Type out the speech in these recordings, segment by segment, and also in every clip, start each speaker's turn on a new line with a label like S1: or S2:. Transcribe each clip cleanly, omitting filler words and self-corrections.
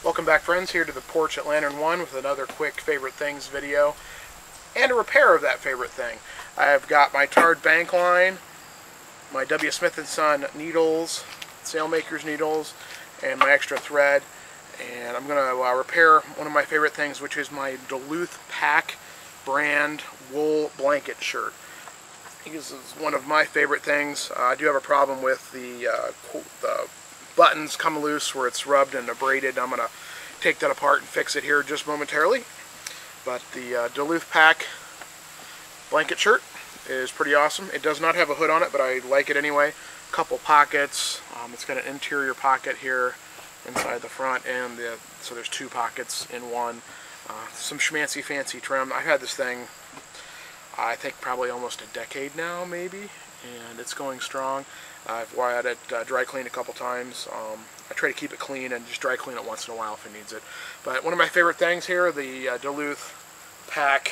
S1: Welcome back, friends, here to the porch at Lantern One with another quick favorite things video and a repair of that favorite thing. I've got my tarred bank line, my W. Smith & Son needles, Sailmaker's needles, and my extra thread, and I'm going to repair one of my favorite things, which is my Duluth Pack brand wool blanket shirt. This is one of my favorite things. I do have a problem with the buttons come loose where it's rubbed and abraded. I'm going to take that apart and fix it here just momentarily. But the Duluth Pack blanket shirt is pretty awesome. It does not have a hood on it, but I like it anyway. A couple pockets. It's got an interior pocket here inside the front, and so there's two pockets in one. Some schmancy fancy trim. I've had this thing I think probably almost a decade now, maybe, and it's going strong. I've had it dry cleaned a couple times. I try to keep it clean and just dry clean it once in a while if it needs it. But one of my favorite things here, the Duluth Pack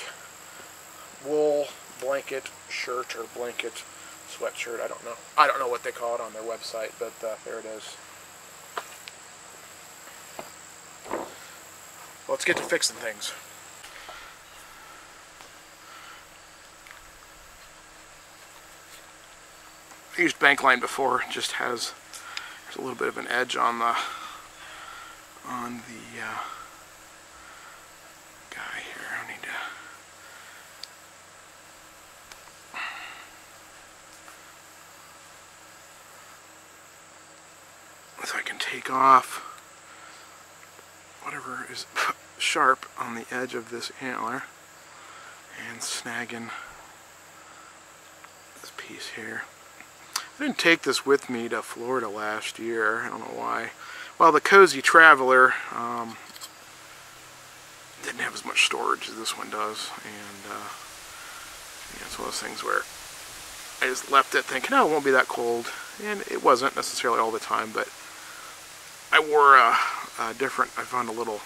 S1: wool blanket shirt or blanket sweatshirt. I don't know. I don't know what they call it on their website, but there it is. Let's get to fixing things. I used bank line before. It just has a little bit of an edge on the guy here. I need to. So I can take off whatever is sharp on the edge of this antler and snag in this piece here. I didn't take this with me to Florida last year. I don't know why. Well, the Cozy Traveler didn't have as much storage as this one does, and yeah, it's one of those things where I just left it thinking, oh, it won't be that cold, and it wasn't necessarily all the time. But I wore a different. I found a little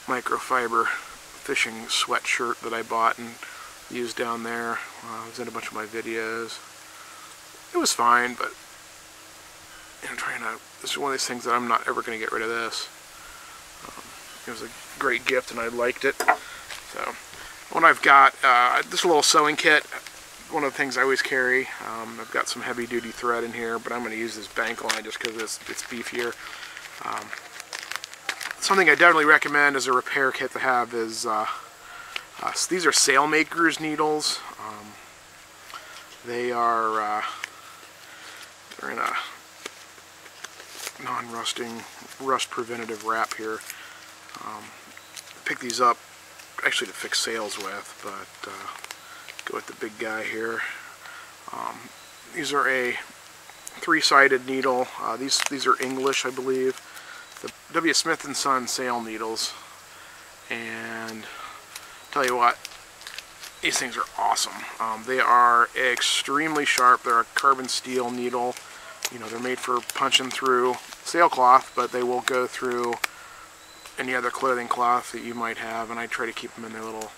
S1: microfiber fishing sweatshirt that I bought and used down there. It was in a bunch of my videos. It was fine, but this is one of these things that I'm not ever going to get rid of this. It was a great gift and I liked it. So, when I've got this little sewing kit, one of the things I always carry. I've got some heavy duty thread in here, but I'm going to use this bank line just because it's beefier. Something I definitely recommend as a repair kit to have is, these are Sailmaker's needles. They're in a non-rusting, rust preventative wrap here. Pick these up actually to fix sails with, but go with the big guy here. These are a three-sided needle. These are English, I believe. The W. Smith & Son sail needles. And tell you what, these things are awesome. They are extremely sharp. They're a carbon steel needle. You know, they're made for punching through sailcloth, but they will go through any other clothing cloth that you might have, and I try to keep them in their little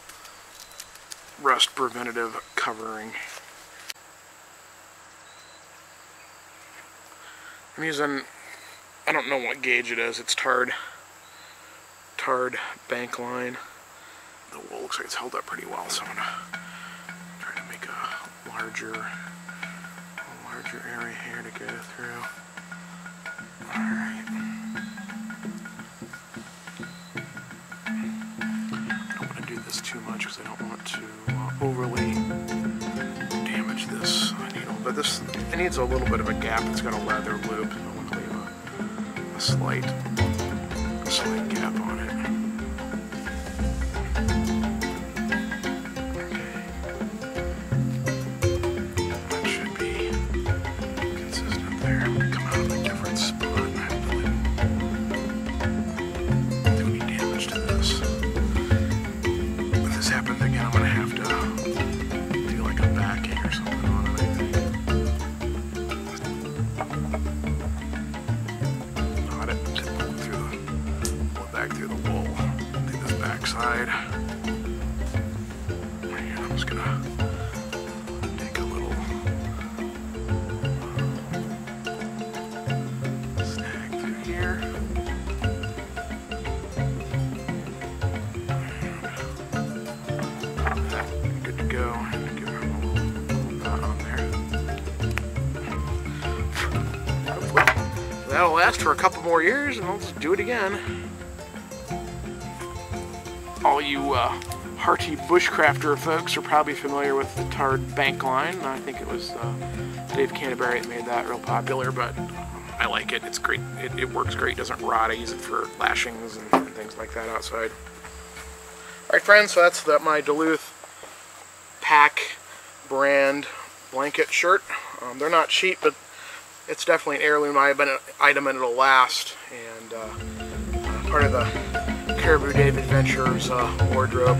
S1: rust preventative covering. I'm using, I don't know what gauge it is. It's tarred bank line. The wool looks like it's held up pretty well, so I'm gonna try to make a larger area here to go through. Alright. I don't want to do this too much because I don't want to overly damage this needle. But it needs a little bit of a gap. It's got a leather loop, so I want to leave a slight gap on it. Side. And I'm just gonna take a little snag through here. that'll last for a couple more years, and I'll just do it again. All you hearty bushcrafter folks are probably familiar with the tarred bank line. I think it was Dave Canterbury that made that real popular, but I like it. It's great. It works great. It doesn't rot. I use it for lashings and things like that outside. Alright friends, so that's my Duluth Pack brand blanket shirt. They're not cheap, but it's definitely an heirloom item and it'll last. And part of the Caribou Dave Adventures wardrobe.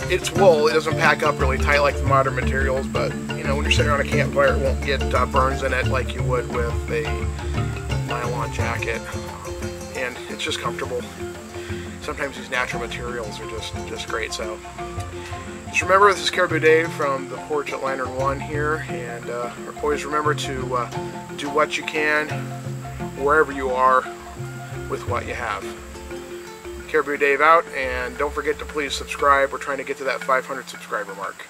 S1: It's wool. It doesn't pack up really tight like the modern materials, but you know, when you're sitting around a campfire, it won't get burns in it like you would with a nylon jacket. And it's just comfortable. Sometimes these natural materials are just great. So just remember, this is Caribou Dave from the porch at Lantern 1 here, and always remember to do what you can wherever you are with what you have. Caribou Dave out, and don't forget to please subscribe. We're trying to get to that 500 subscriber mark.